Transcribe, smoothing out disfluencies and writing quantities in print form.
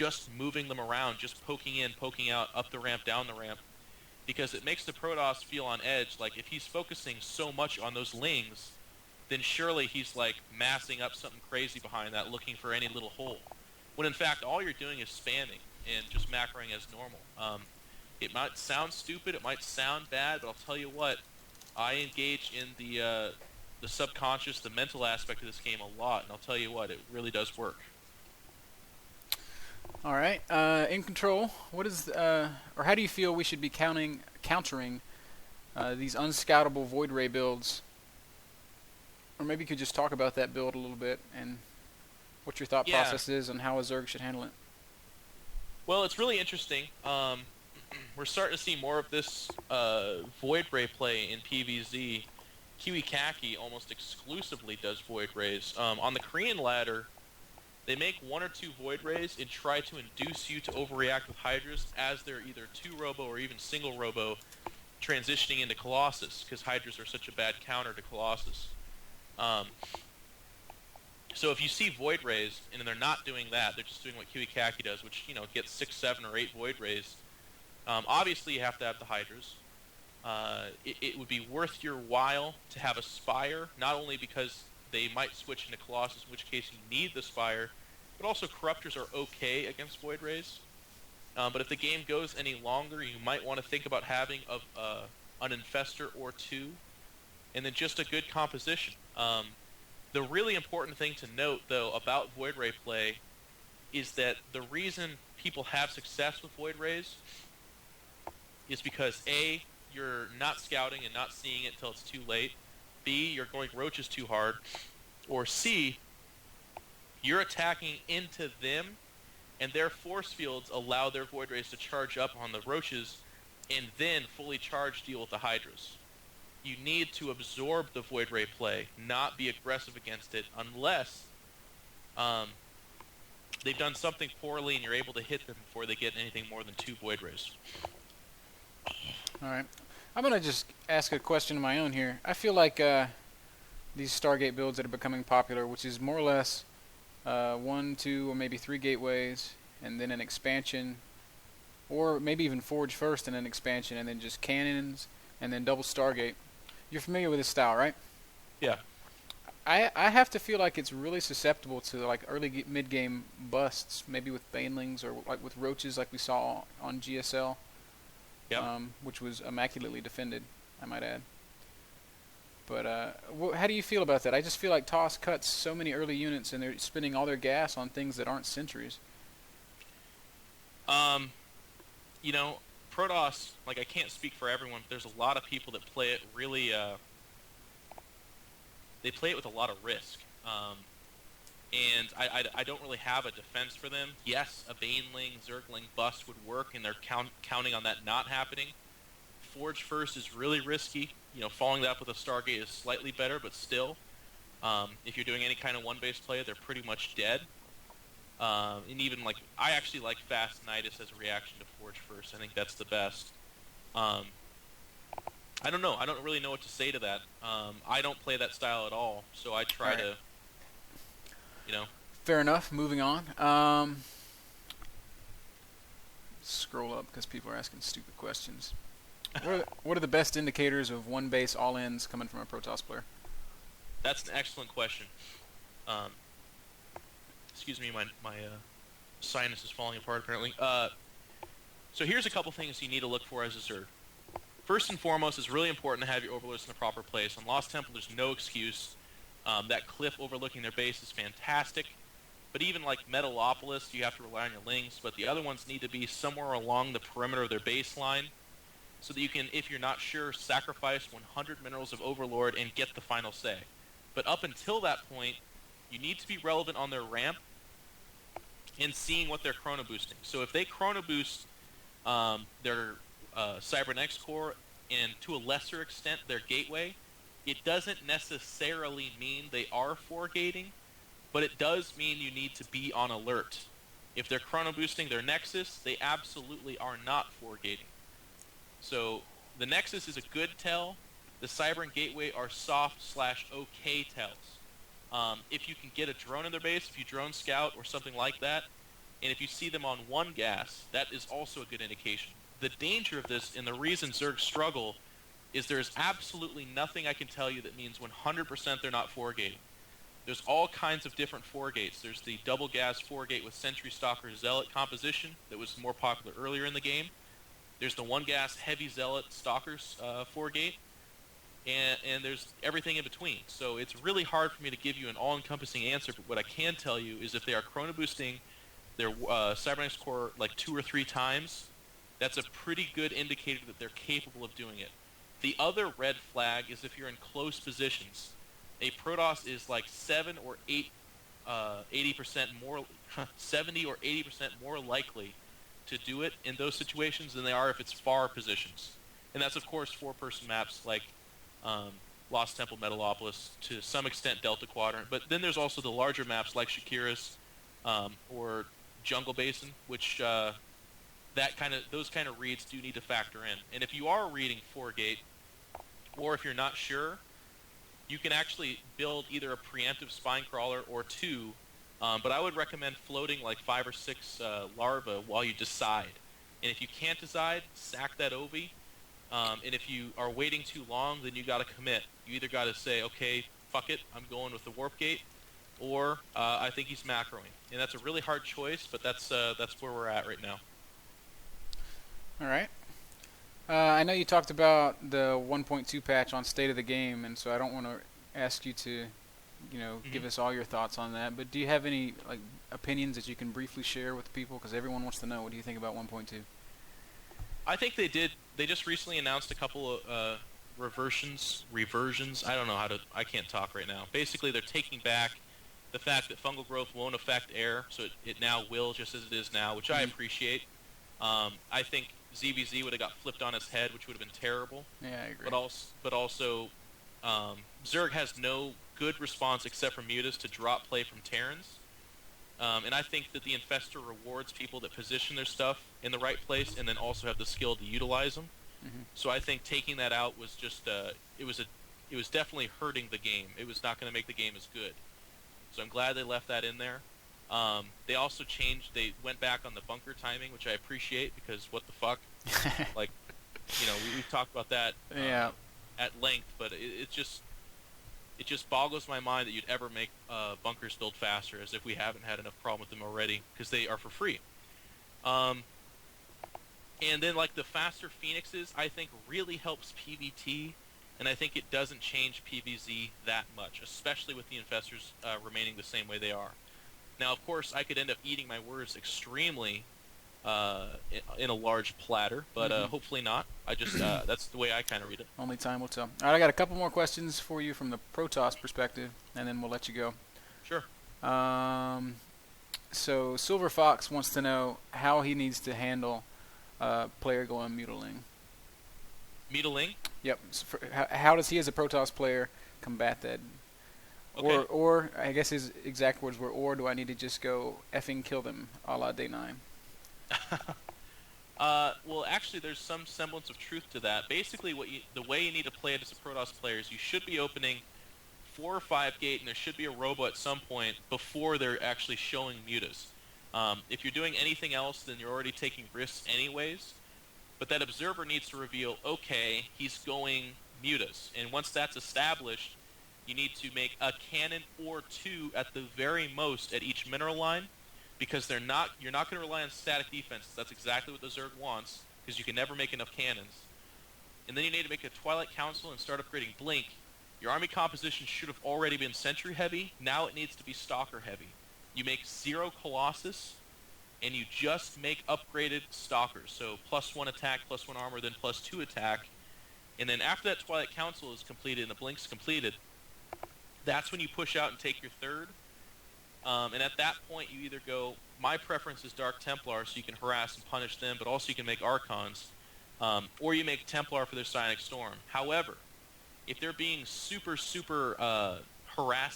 just moving them around, just poking in, poking out, up the ramp, down the ramp, because it makes the Protoss feel on edge. Like, if he's focusing so much on those lings, then surely he's, like, massing up something crazy behind that, looking for any little hole. When, in fact, all you're doing is spamming and just macroing as normal. It might sound stupid, it might sound bad, but I'll tell you what, I engage in the subconscious, the mental aspect of this game a lot, and I'll tell you what, it really does work. All right. Incontrol, what is, or how do you feel we should be countering these unscoutable Void Ray builds? Or maybe you could just talk about that build a little bit and what your thought process is on how a Zerg should handle it. Well, it's really interesting. We're starting to see more of this Void Ray play in PvZ. Kiwi Kaki almost exclusively does Void Rays. On the Korean ladder, they make 1 or 2 Void Rays and try to induce you to overreact with Hydras as they're either 2 Robo or even single Robo transitioning into Colossus, because Hydras are such a bad counter to Colossus. So if you see Void Rays, and they're not doing that, they're just doing what Kiwi Kaki does, which, you know, gets 6, 7, or 8 Void Rays. Obviously, you have to have the Hydras. It would be worth your while to have a Spire, not only because they might switch into Colossus, in which case you need the Spire, but also Corruptors are okay against Void Rays. But if the game goes any longer, you might want to think about having an Infestor or 2, and then just a good composition. The really important thing to note, though, about Void Ray play is that the reason people have success with Void Rays is because A, you're not scouting and not seeing it till it's too late, B, you're going roaches too hard, or C, you're attacking into them, and their force fields allow their Void Rays to charge up on the roaches and then fully charge deal with the Hydras. You need to absorb the Void Ray play, not be aggressive against it, unless they've done something poorly and you're able to hit them before they get anything more than 2 Void Rays. Alright. I'm going to just ask a question of my own here. I feel like these Stargate builds that are becoming popular, which is more or less 1, 2, or maybe 3 gateways, and then an expansion, or maybe even Forge first and then expansion, and then just cannons, and then double Stargate. You're familiar with this style, right? Yeah. I have to feel like it's really susceptible to like early mid-game busts, maybe with Banelings or like with Roaches like we saw on GSL, which was immaculately defended, I might add. But how do you feel about that? I just feel like TOS cuts so many early units and they're spending all their gas on things that aren't sentries. You know, Protoss, like, I can't speak for everyone, but there's a lot of people that play it really, they play it with a lot of risk. And I don't really have a defense for them. Yes, a Baneling, Zergling bust would work, and they're counting on that not happening. Forge first is really risky. You know, following that up with a Stargate is slightly better, but still, if you're doing any kind of one-base play, they're pretty much dead. And even, like, I actually like Fast Nidus as a reaction to Forge first. I think that's the best. I don't know. I don't really know what to say to that. I don't play that style at all, so I try to, you know. Fair enough. Moving on. Scroll up because people are asking stupid questions. What are the best indicators of one-base all-ins coming from a Protoss player? That's an excellent question. Excuse me, my sinus is falling apart apparently. So here's a couple things you need to look for as a Zerg. First and foremost, it's really important to have your Overlords in the proper place. On Lost Temple, there's no excuse. That cliff overlooking their base is fantastic. But even like Metalopolis, you have to rely on your Lings. But the other ones need to be somewhere along the perimeter of their baseline, so that you can, if you're not sure, sacrifice 100 minerals of Overlord and get the final say. But up until that point, you need to be relevant on their ramp and seeing what they're chrono boosting. So if they chrono boost their Cybernetics core and to a lesser extent their gateway, it doesn't necessarily mean they are foregating, but it does mean you need to be on alert. If they're chrono boosting their Nexus, they absolutely are not foregating. So the Nexus is a good tell. The Cyber and Gateway are soft/okay tells. If you can get a drone in their base, if you drone scout or something like that, And if you see them on one gas, that is also a good indication. The danger of this, and the reason Zerg struggle, is there's absolutely nothing I can tell you that means 100% they're not 4-gating. There's all kinds of different 4-gates. There's the double gas 4-gate with Sentry Stalker Zealot composition that was more popular earlier in the game. There's the 1-gas Heavy Zealot Stalkers 4-gate. And there's everything in between. So it's really hard for me to give you an all-encompassing answer, but what I can tell you is if they are chrono boosting their Cybernetics core like 2 or 3 times, that's a pretty good indicator that they're capable of doing it. The other red flag is if you're in close positions. A Protoss is like 7 or 8, 80% more, 70 or 80% more likely to do it in those situations than they are if it's far positions. And that's of course 4-person maps like Lost Temple, Metalopolis, to some extent Delta Quadrant. But then there's also the larger maps like Shakira's or Jungle Basin, which those kind of reads do need to factor in. And if you are reading 4-gate, or if you're not sure, you can actually build either a preemptive spine crawler or 2, but I would recommend floating like 5 or 6 larvae while you decide. And if you can't decide, sack that OV. And if you are waiting too long, then you got to commit. You either got to say, okay, fuck it, I'm going with the warp gate, or I think he's macroing. And that's a really hard choice, but that's where we're at right now. All right. I know you talked about the 1.2 patch on State of the Game, and so I don't want to ask you to, give us all your thoughts on that. But do you have any opinions that you can briefly share with people? Because everyone wants to know. What do you think about 1.2? I think they did. They just recently announced a couple of reversions. I don't know how to. I can't talk right now. Basically, they're taking back the fact that fungal growth won't affect air, so it now will, just as it is now, which I appreciate. I think ZvZ would have got flipped on its head, which would have been terrible. Yeah, I agree. But also, Zerg has no good response except for mutas to drop play from Terrans. And I think that the Infestor rewards people that position their stuff in the right place and then also have the skill to utilize them. Mm-hmm. So I think taking that out was just it was definitely hurting the game. It was not going to make the game as good. So I'm glad they left that in there. They also they went back on the bunker timing, which I appreciate, because what the fuck? We've talked about that at length, but it just boggles my mind that you'd ever make bunkers build faster, as if we haven't had enough problem with them already, because they are for free. And then the faster Phoenixes, I think really helps PvT, and I think it doesn't change PvZ that much, especially with the Infestors remaining the same way they are. Now, of course, I could end up eating my words extremely in a large platter, but hopefully not. I just that's the way I kind of read it. Only time will tell. All right, I got a couple more questions for you from the Protoss perspective, and then we'll let you go. Sure. So Silver Fox wants to know how he needs to handle player going mutiling. Mutiling? Yep. So how does he, as a Protoss player, combat that? Okay. Or I guess his exact words were, or do I need to just go effing kill them, a la Day 9? Well, actually, there's some semblance of truth to that. Basically, the way you need to play it as a Protoss player is you should be opening 4 or 5 gate, and there should be a Robo at some point before they're actually showing mutas. If you're doing anything else, then you're already taking risks anyways. But that observer needs to reveal, okay, he's going mutas. And once that's established, you need to make a cannon or 2 at the very most at each mineral line, because you're not going to rely on static defenses. That's exactly what the Zerg wants, because you can never make enough cannons. And then you need to make a Twilight Council and start upgrading Blink. Your army composition should have already been Sentry heavy. Now it needs to be Stalker heavy. You make 0 Colossus, and you just make upgraded Stalkers. So +1 attack, +1 armor, then +2 attack. And then after that Twilight Council is completed and the Blink's completed, that's when you push out and take your 3rd. And at that point, you either go, my preference is Dark Templar, so you can harass and punish them, but also you can make Archons, or you make Templar for their Psionic Storm. However, if they're being super, super harassing